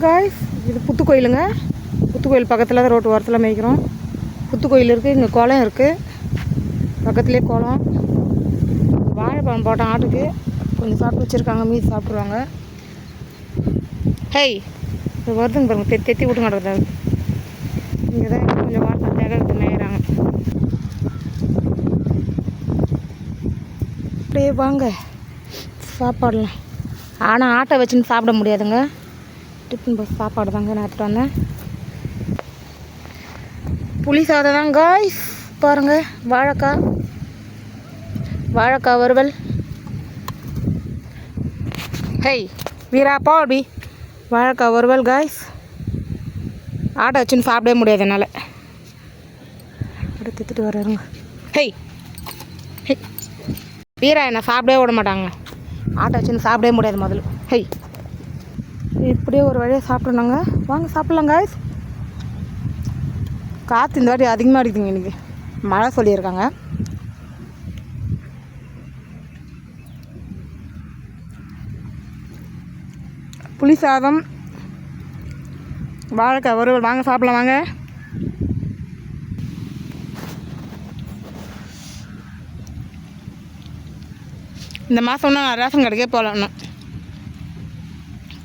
Guys, இது புத்து கோயிலுங்க. புத்து கோயில் பக்கத்தில் தான் ரோட்டு ஓரத்தில் மேய்க்கிறோம். புத்து கோயில் இருக்குது, இங்கே குளம் இருக்குது, பக்கத்துலேயே குளம். வாழைப்பழம் போட்டோம் ஆட்டுக்கு, கொஞ்சம் சாப்பிட்டு வச்சுருக்காங்க, மீதி சாப்பிட்ருவாங்க. ஹேய், இது வருதுங்க பாருங்க, தெத்தி விட்டு நடக்குது. இங்கே தான் கொஞ்சம் வார்த்தை தேகத்து மேய்கிறாங்க. அப்படியே வாங்க சாப்பாடலாம். ஆனால் ஆட்டை வச்சுன்னு சாப்பிட முடியாதுங்க. டிஃபன் பாக்ஸ் சாப்பாடு தாங்க நான் எடுத்துகிட்டு வந்தேன். புளி சாதம் தான் காய்ஸ். பாருங்கள், வாழைக்காய் வறுவல். ஹேய் வீரா அப்படி வாழைக்காய் வறுவல் காய்ஸ். ஆட்டை வச்சுன்னு சாப்பிடவே முடியாது என்னால். அப்படி தித்துட்டு வர்றாருங்க. ஹேய் ஹே வீரா என்னை சாப்பிடவே விட மாட்டாங்க. ஆட்டை வச்சுன்னு சாப்பிடவே முடியாது முதல்ல. ஹேய், இப்படியே ஒரு வழியாக சாப்பிட்ணுங்க. வாங்க சாப்பிட்லாம் காய்ஸ். காற்று இந்த வாட்டி அதிகமாக அடிக்குதுங்க. இன்றைக்கி மழை சொல்லியிருக்காங்க. புளி சாதம், வாழைக்காய் வறுவல். வாங்க சாப்பிட்லாம் வாங்க. இந்த மாதம் இன்னும் நான் ரேஷன் கடைக்கே போகல. இன்னும்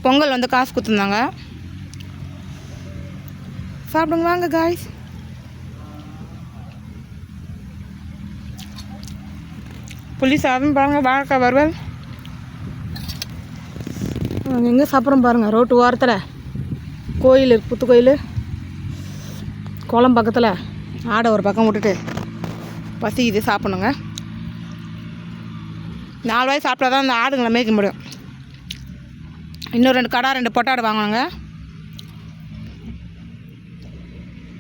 பொங்கல் வந்து காசு கொடுத்துருந்தாங்க. சாப்பிடுங்க வாங்க காய்ஸ். புளி சாதம் பாருங்கள், வாழைக்காய் வறுவல். நாங்கள் எங்கே சாப்பிட்றோம் பாருங்கள், ரோட்டு ஓரத்தில் கோயில், புத்து கோயில், குளம் பக்கத்தில். ஆடை ஒரு பக்கம் விட்டுட்டு பசிக்குது, சாப்பிட்ணுங்க. 4 வாய் சாப்பிட்டா தான் அந்த ஆடுங்களை மேய்க்க முடியும். இன்னும் 2 கடை 2 பொட்டாடு வாங்குவாங்க.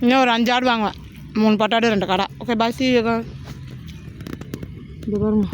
இன்னும் ஒரு 5 ஆடு வாங்குவேன். 3 பொட்டாடு 2 கடை. Okay bye, C you. இது பாருங்க.